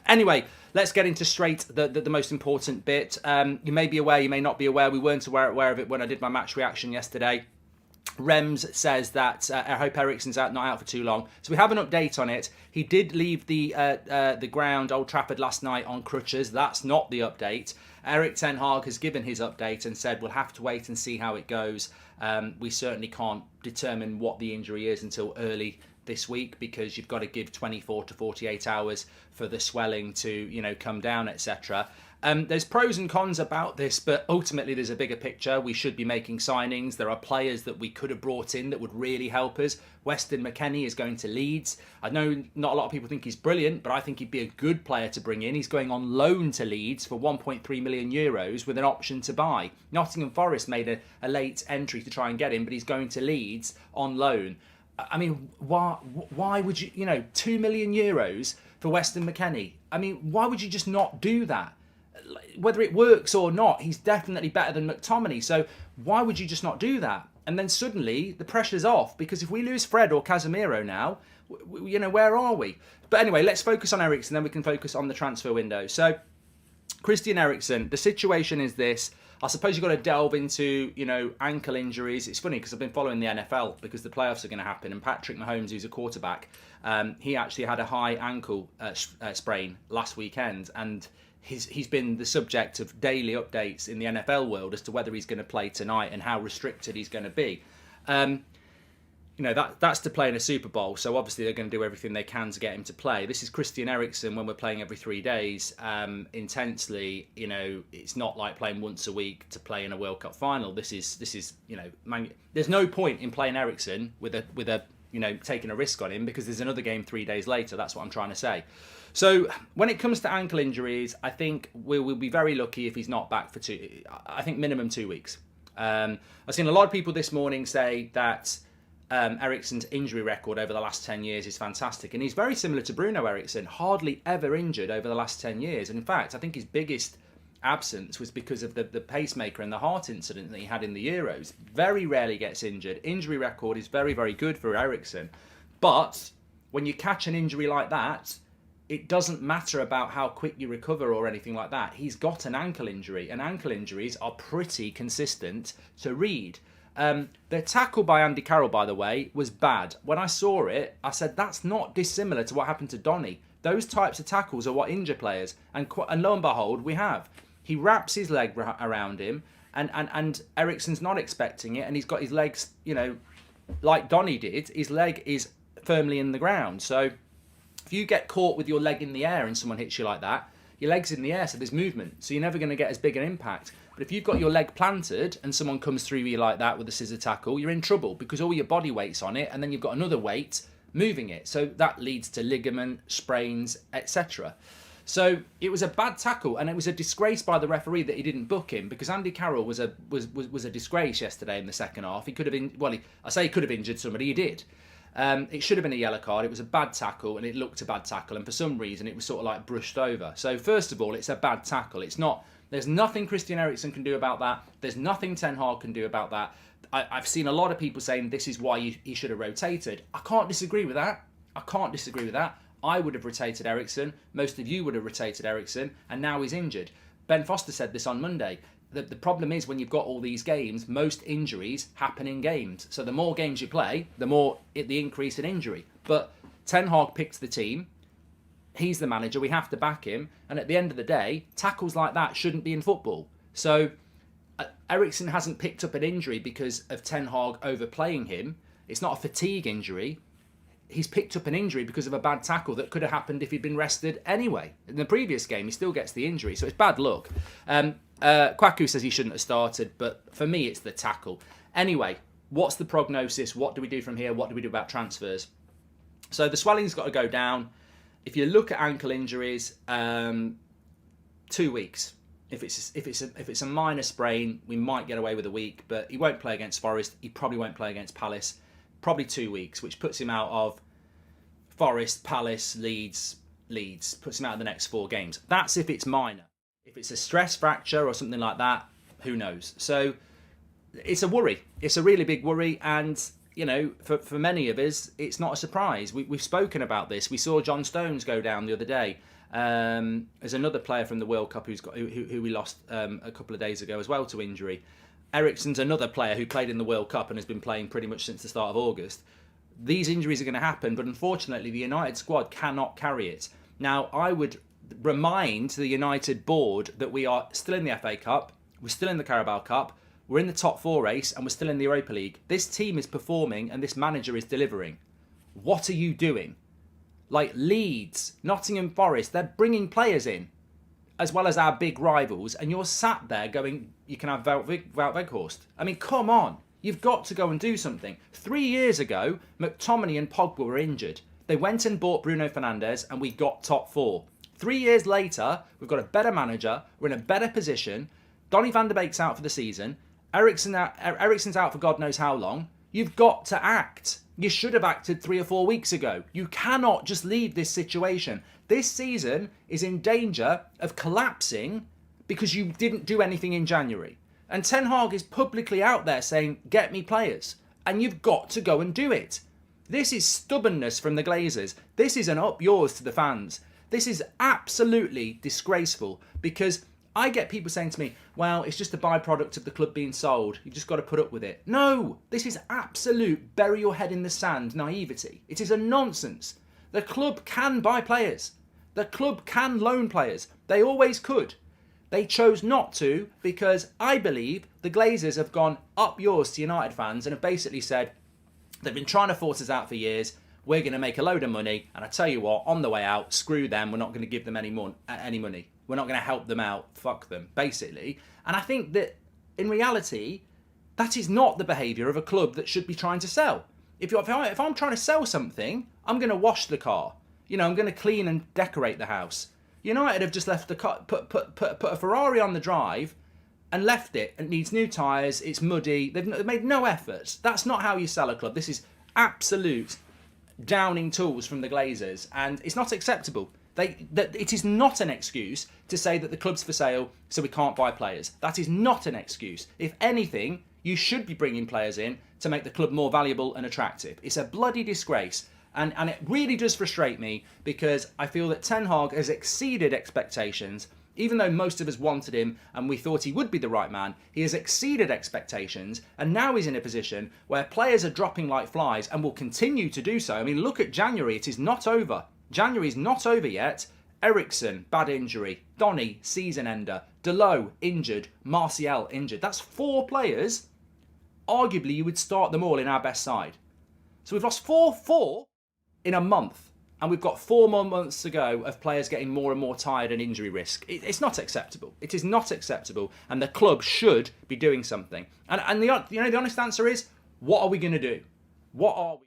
Anyway, let's get into straight the most important bit. You may be aware, you may not be aware. We weren't aware of it when I did my match reaction yesterday. Rems says that I hope Eriksen's not out for too long. So we have an update on it. He did leave the ground, Old Trafford, last night on crutches. That's not the update. Erik ten Hag has given his update and said we'll have to wait and see how it goes. We certainly can't determine what the injury is until early this week, because you've got to give 24 to 48 hours for the swelling to, come down, etc. There's pros and cons about this, but ultimately there's a bigger picture. We should be making signings. There are players that we could have brought in that would really help us. Weston McKennie is going to Leeds. I know not a lot of people think he's brilliant, but I think he'd be a good player to bring in. He's going on loan to Leeds for 1.3 million euros with an option to buy. Nottingham Forest made a late entry to try and get him, but he's going to Leeds on loan. I mean, why would you, 2 million euros for Weston McKennie? I mean, why would you just not do that? Whether it works or not, he's definitely better than McTominay. So why would you just not do that? And then suddenly the pressure's off, because if we lose Fred or Casemiro now, where are we? But anyway, let's focus on Eriksen, then we can focus on the transfer window. So Christian Eriksen, the situation is this. I suppose you've got to delve into, ankle injuries. It's funny because I've been following the NFL because the playoffs are going to happen. And Patrick Mahomes, who's a quarterback, he actually had a high ankle sprain last weekend. And he's been the subject of daily updates in the NFL world as to whether he's going to play tonight and how restricted he's going to be. That's to play in a Super Bowl, so obviously they're going to do everything they can to get him to play. This is Christian Eriksen when we're playing every 3 days intensely. It's not like playing once a week to play in a World Cup final. This is there's no point in playing Eriksen with a taking a risk on him, because there's another game 3 days later. That's what I'm trying to say. So when it comes to ankle injuries, I think we'll be very lucky if he's not back for minimum 2 weeks. I've seen a lot of people this morning say that Eriksen's injury record over the last 10 years is fantastic. And he's very similar to Bruno Eriksen, hardly ever injured over the last 10 years. And in fact, I think his biggest absence was because of the pacemaker and the heart incident that he had in the Euros. Very rarely gets injured. Injury record is very, very good for Eriksen. But when you catch an injury like that, it doesn't matter about how quick you recover or anything like that. He's got an ankle injury, and ankle injuries are pretty consistent to read. The tackle by Andy Carroll, by the way, was bad. When I saw it, I said, that's not dissimilar to what happened to Donny. Those types of tackles are what injure players. And lo and behold, we have. He wraps his leg around him, and Eriksen's not expecting it, and he's got his legs, like Donny did, his leg is firmly in the ground. So if you get caught with your leg in the air and someone hits you like that, your leg's in the air, so there's movement. So you're never going to get as big an impact. But if you've got your leg planted and someone comes through you like that with a scissor tackle, you're in trouble, because all your body weight's on it, and then you've got another weight moving it. So that leads to ligament, sprains, etc. So it was a bad tackle, and it was a disgrace by the referee that he didn't book him, because Andy Carroll was a disgrace yesterday in the second half. He could have he could have injured somebody. He did. It should have been a yellow card. It was a bad tackle, and it looked a bad tackle, and for some reason it was sort of like brushed over. So first of all, it's a bad tackle. It's not. There's nothing Christian Eriksen can do about that. There's nothing Ten Hag can do about that. I've seen a lot of people saying this is why he should have rotated. I can't disagree with that. I would have rotated Eriksen. Most of you would have rotated Eriksen, and now he's injured. Ben Foster said this on Monday. The problem is when you've got all these games, most injuries happen in games. So the more games you play, the more the increase in injury. But Ten Hag picked the team. He's the manager. We have to back him. And at the end of the day, tackles like that shouldn't be in football. So Eriksen hasn't picked up an injury because of Ten Hag overplaying him. It's not a fatigue injury. He's picked up an injury because of a bad tackle that could have happened if he'd been rested anyway. In the previous game, he still gets the injury. So it's bad luck. Kwaku says he shouldn't have started, but for me, it's the tackle. Anyway, what's the prognosis? What do we do from here? What do we do about transfers? So the swelling's got to go down. If you look at ankle injuries, 2 weeks. If it's a minor sprain, we might get away with a week, but he won't play against Forest. He probably won't play against Palace. Probably 2 weeks, which puts him out of Forest, Palace, Leeds. Puts him out of the next 4 games. That's if it's minor. If it's a stress fracture or something like that, who knows? So it's a worry. It's a really big worry, and for many of us, it's not a surprise. We've spoken about this. We saw John Stones go down the other day. There's another player from the World Cup who we lost a couple of days ago as well to injury. Eriksen's another player who played in the World Cup and has been playing pretty much since the start of August. These injuries are going to happen, but unfortunately the United squad cannot carry it. Now, I would remind the United board that we are still in the FA Cup, we're still in the Carabao Cup, we're in the top 4 race, and we're still in the Europa League. This team is performing and this manager is delivering. What are you doing? Like Leeds, Nottingham Forest, they're bringing players in, as well as our big rivals, and you're sat there going, you can have Wout Weghorst. I mean, come on. You've got to go and do something. 3 years ago, McTominay and Pogba were injured. They went and bought Bruno Fernandes, and we got top 4. 3 years later, we've got a better manager, we're in a better position. Donny van de Beek's out for the season. Eriksen's out for God knows how long. You've got to act. You should have acted 3 or 4 weeks ago. You cannot just leave this situation. This season is in danger of collapsing because you didn't do anything in January. And Ten Hag is publicly out there saying, get me players. And you've got to go and do it. This is stubbornness from the Glazers. This is an up yours to the fans. This is absolutely disgraceful because I get people saying to me, well, it's just a byproduct of the club being sold. You've just got to put up with it. No, this is absolute bury your head in the sand naivety. It is a nonsense. The club can buy players. The club can loan players. They always could. They chose not to because I believe the Glazers have gone up yours to United fans and have basically said, they've been trying to force us out for years. We're going to make a load of money. And I tell you what, on the way out, screw them. We're not going to give them any money. We're not going to help them out. Fuck them, basically. And I think that in reality, that is not the behaviour of a club that should be trying to sell. If I'm trying to sell something, I'm going to wash the car. I'm going to clean and decorate the house. United have just left the car, put a Ferrari on the drive and left it. It needs new tyres. It's muddy. They've made no effort. That's not how you sell a club. This is absolute downing tools from the Glazers, and it's not acceptable. It is not an excuse to say that the club's for sale, so we can't buy players. That is not an excuse. If anything, you should be bringing players in to make the club more valuable and attractive. It's a bloody disgrace. And it really does frustrate me because I feel that Ten Hag has exceeded expectations. Even though most of us wanted him and we thought he would be the right man, he has exceeded expectations and now he's in a position where players are dropping like flies and will continue to do so. I mean, look at January. It is not over. January is not over yet. Eriksen, bad injury. Donny, season ender. Delot, injured. Martial, injured. That's 4 players. Arguably, you would start them all in our best side. So we've lost 4 in a month. And we've got 4 more months to go of players getting more and more tired and injury risk. It's not acceptable. It is not acceptable. And the club should be doing something. And the honest answer is, what are we going to do? What are we?